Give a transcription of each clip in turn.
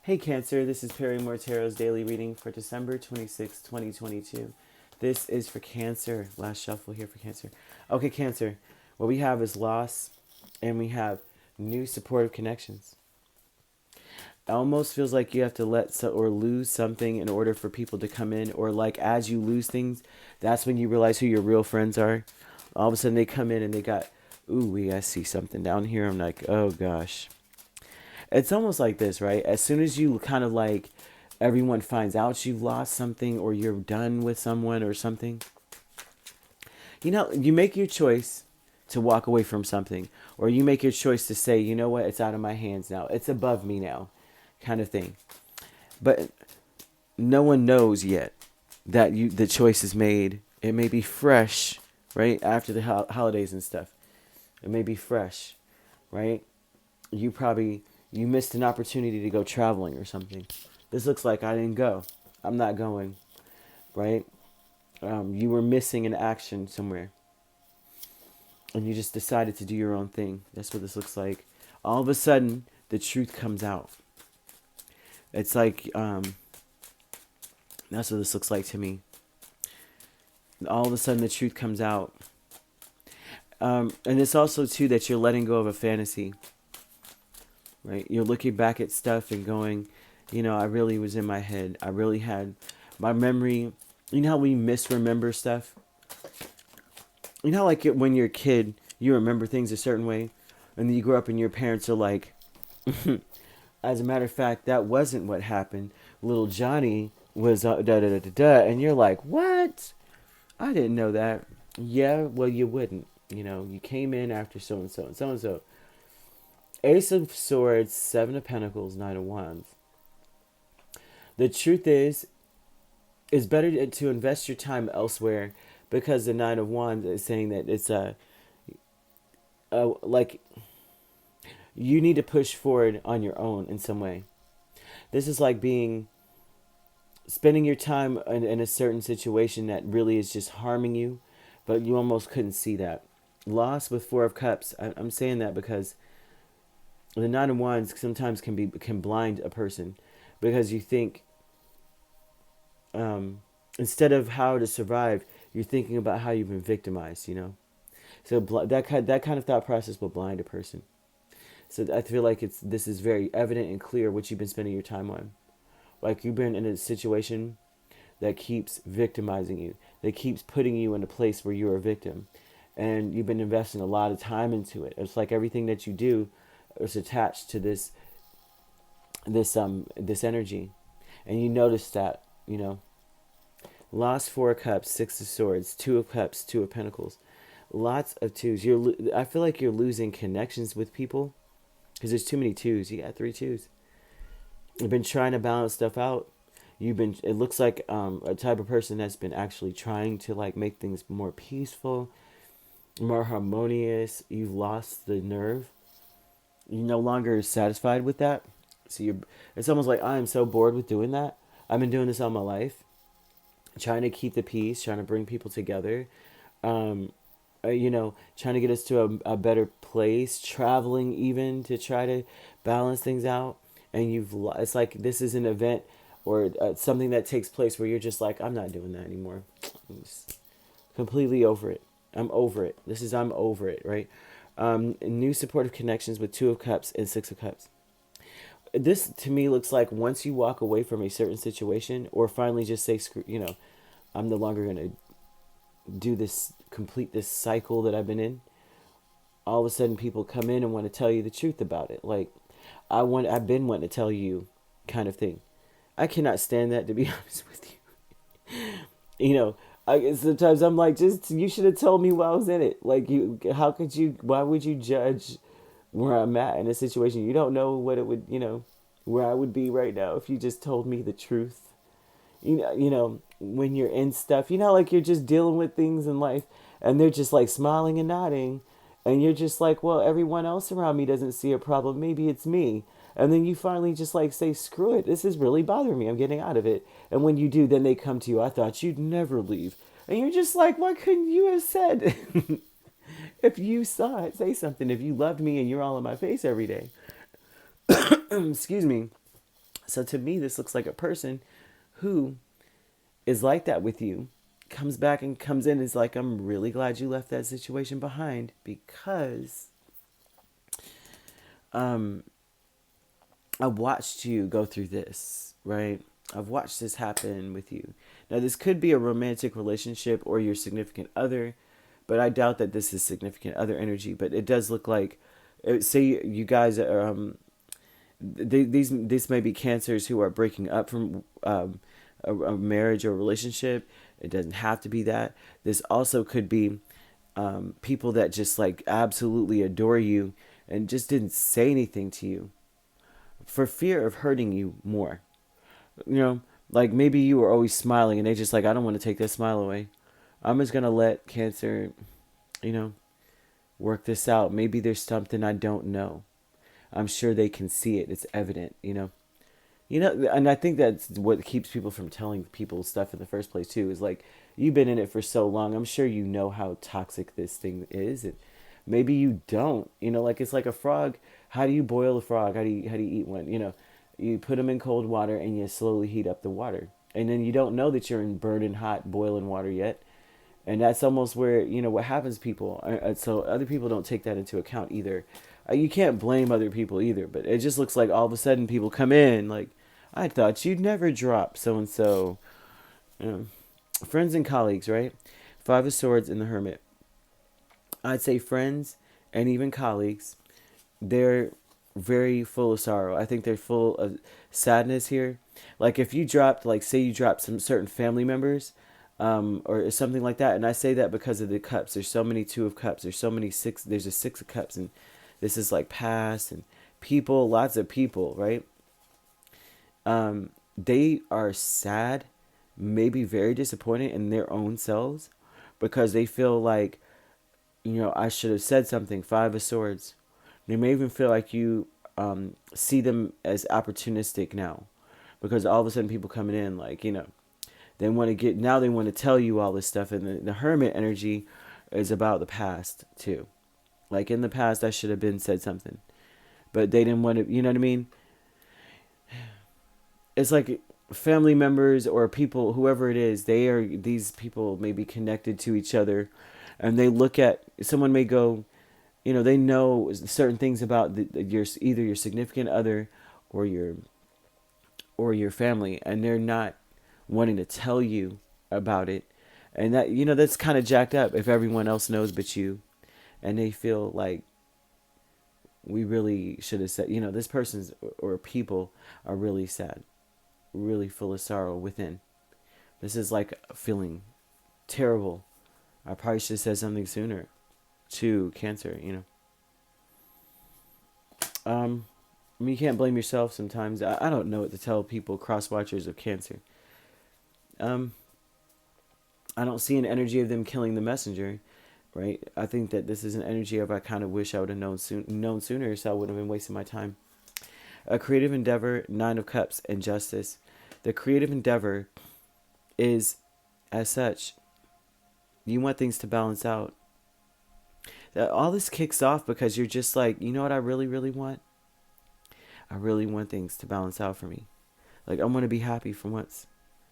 Hey Cancer, this is Perrymore Tarot's daily reading for December 26, 2022. This is for Cancer. Last shuffle here for Cancer. Okay, Cancer, what we have is loss and we have new supportive connections. It almost feels like you have to or lose something in order for people to come in, or like as you lose things, that's when you realize who your real friends are. All of a sudden they come in and they got, ooh, I see something down here. I'm like, oh gosh. It's almost like this, right? As soon as you kind of like everyone finds out you've lost something or you're done with someone or something, you make your choice to walk away from something, or you make your choice to say, you know what, it's out of my hands now. It's above me now, kind of thing. But no one knows yet that the choice is made. It may be fresh, right? After the holidays and stuff. It may be fresh, right? You missed an opportunity to go traveling or something. This looks like I didn't go. I'm not going, right? You were missing an action somewhere. And you just decided to do your own thing. That's what this looks like. All of a sudden, the truth comes out. It's like, that's what this looks like to me. All of a sudden, the truth comes out. And it's also, too, that you're letting go of a fantasy. Right? You're looking back at stuff and going, I really was in my head. I really had my memory. You know how we misremember stuff? You know, like when you're a kid, you remember things a certain way, and then you grow up and your parents are like, as a matter of fact, that wasn't what happened. Little Johnny was da da da da da, and you're like, what? I didn't know that. Yeah, well, you wouldn't. You came in after so and so and so and so. Ace of Swords, Seven of Pentacles, Nine of Wands. The truth is, it's better to invest your time elsewhere, because the Nine of Wands is saying that it's like you need to push forward on your own in some way. This is like spending your time in a certain situation that really is just harming you, but you almost couldn't see that. Loss with Four of Cups. I'm saying that because the Nine of Wands sometimes can blind a person, because you think, instead of how to survive, you're thinking about how you've been victimized. So that kind of thought process will blind a person. So I feel like this is very evident and clear what you've been spending your time on. Like you've been in a situation that keeps victimizing you, that keeps putting you in a place where you're a victim, and you've been investing a lot of time into it. It's like everything that you do is attached to this energy, and you notice that. Lost Four of Cups, Six of Swords, Two of Cups, Two of Pentacles, lots of twos. I feel like you're losing connections with people because there's too many twos. You got three twos. You've been trying to balance stuff out. It looks like a type of person that's been actually trying to like make things more peaceful, more harmonious. You've lost the nerve. You're no longer satisfied with that. So it's almost like, I am so bored with doing that. I've been doing this all my life, trying to keep the peace, trying to bring people together, trying to get us to a better place, traveling even to try to balance things out. And it's like this is an event or something that takes place where you're just like, I'm not doing that anymore. I'm just completely over it. I'm over it. I'm over it, right? New supportive connections with Two of Cups and Six of Cups. This to me looks like once you walk away from a certain situation, or finally just say, screw, I'm no longer going to complete this cycle that I've been in. All of a sudden people come in and want to tell you the truth about it. Like, I've been wanting to tell you, kind of thing. I cannot stand that, to be honest with you. Sometimes I'm like, you should have told me while I was in it. Like, why would you judge where I'm at in a situation? You don't know what it would, where I would be right now if you just told me the truth. When you're in stuff, like you're just dealing with things in life and they're just like smiling and nodding. And you're just like, well, everyone else around me doesn't see a problem. Maybe it's me. And then you finally just like say, screw it. This is really bothering me. I'm getting out of it. And when you do, then they come to you. I thought you'd never leave. And you're just like, what couldn't you have said? If you saw it, say something. If you loved me and you're all in my face every day. Excuse me. So to me, this looks like a person who is like that with you, comes back and comes in and is like, I'm really glad you left that situation behind because um, I watched you go through this, right? I've watched this happen with you. Now, this could be a romantic relationship or your significant other, but I doubt that this is significant other energy. But it does look like, say you guys are, these may be cancers who are breaking up from a marriage or a relationship. It doesn't have to be that. This also could be people that just like absolutely adore you and just didn't say anything to you for fear of hurting you more. You know, like maybe you were always smiling and they just like, I don't want to take that smile away. I'm just going to let Cancer, you know, work this out. Maybe there's something I don't know. I'm sure they can see it. It's evident, you know. You know, and I think that's what keeps people from telling people stuff in the first place too. Is like you've been in it for so long. I'm sure you know how toxic this thing is. And maybe you don't. You know, like it's like a frog. How do you boil a frog? How do you eat one? You know, you put them in cold water and you slowly heat up the water, and then you don't know that you're in burning hot boiling water yet. And that's almost where you know what happens to people. So other people don't take that into account either. You can't blame other people either. But it just looks like all of a sudden people come in like, I thought you'd never drop so and so. Friends and colleagues, right? Five of Swords and the Hermit. I'd say friends and even colleagues, they're very full of sorrow. I think they're full of sadness here. Like if you dropped, like say you dropped some certain family members, or something like that. And I say that because of the cups. There's so many Two of Cups. There's so many six. There's a Six of Cups, and this is like past and people. Lots of people, right? They are sad, maybe very disappointed in their own selves because they feel like, you know, I should have said something. Five of Swords. They may even feel like you see them as opportunistic now because all of a sudden people coming in like, you know, they want to get, now they want to tell you all this stuff. And the Hermit energy is about the past too. Like in the past, I should have been said something, but they didn't want to, you know what I mean? It's like family members or people, whoever it is, these people may be connected to each other and they look at, someone may go, you know, they know certain things about your, either your significant other or your family, and they're not wanting to tell you about it. And that, you know, that's kind of jacked up if everyone else knows but you, and they feel like we really should have said, you know, this person's or people are really sad, really full of sorrow within. This is like feeling terrible. I probably should have said something sooner to Cancer, you know. I mean, you can't blame yourself sometimes. I don't know what to tell people, cross watchers of Cancer. I don't see an energy of them killing the messenger, right? I think that this is an energy of I kind of wish I would have known sooner, so I wouldn't have been wasting my time. A creative endeavor, Nine of Cups, and Justice. The creative endeavor is, as such, you want things to balance out. All this kicks off because you're just like, you know what I really, really want? I really want things to balance out for me. Like, I want to be happy for once.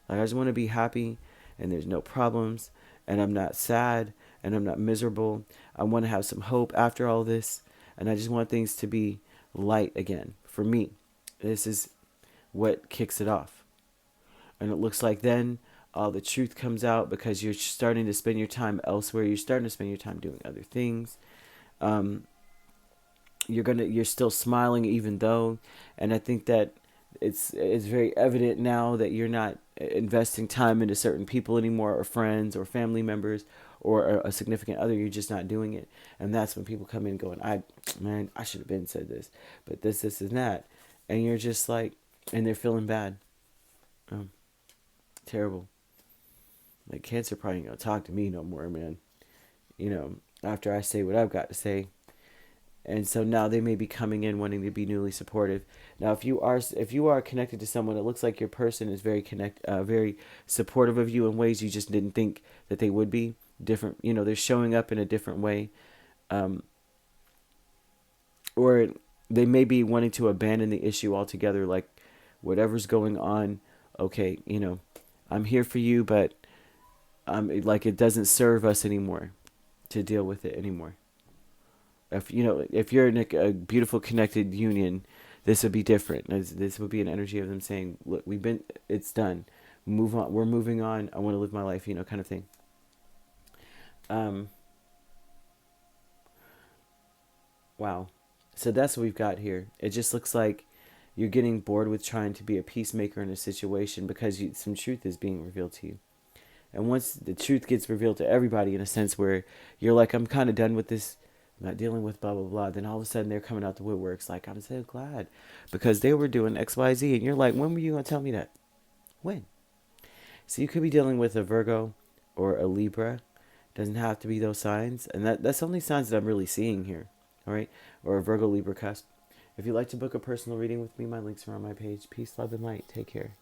Like, I just want to be happy and there's no problems and I'm not sad and I'm not miserable. I want to have some hope after all this, and I just want things to be light again for me. This is what kicks it off. And it looks like then all the truth comes out because you're starting to spend your time elsewhere. You're starting to spend your time doing other things. You're still smiling even though, and I think that it's very evident now that you're not investing time into certain people anymore, or friends or family members or a significant other. You're just not doing it. And that's when people come in going, I should have been said this, but this and that. And you're just like, and they're feeling bad. Terrible. Like, Cancer probably ain't gonna talk to me no more, man. You know, after I say what I've got to say. And so now they may be coming in wanting to be newly supportive. Now, if you are connected to someone, it looks like your person is very supportive of you in ways you just didn't think that they would be. Different, you know, they're showing up in a different way, or they may be wanting to abandon the issue altogether. Like whatever's going on, okay, I'm here for you, but like it doesn't serve us anymore to deal with it anymore. If you're in a beautiful connected union, this would be different. This would be an energy of them saying, look, it's done. Move on. We're moving on. I want to live my life, kind of thing. Wow. So that's what we've got here. It just looks like you're getting bored with trying to be a peacemaker in a situation because some truth is being revealed to you. And once the truth gets revealed to everybody in a sense where you're like, I'm kind of done with this, I'm not dealing with blah, blah, blah. Then all of a sudden they're coming out the woodworks like, I'm so glad because they were doing X, Y, Z. And you're like, when were you going to tell me that? When? So you could be dealing with a Virgo or a Libra. Doesn't have to be those signs. And that's the only signs that I'm really seeing here. All right? Or a Virgo Libra cusp. If you'd like to book a personal reading with me, my links are on my page. Peace, love, and light. Take care.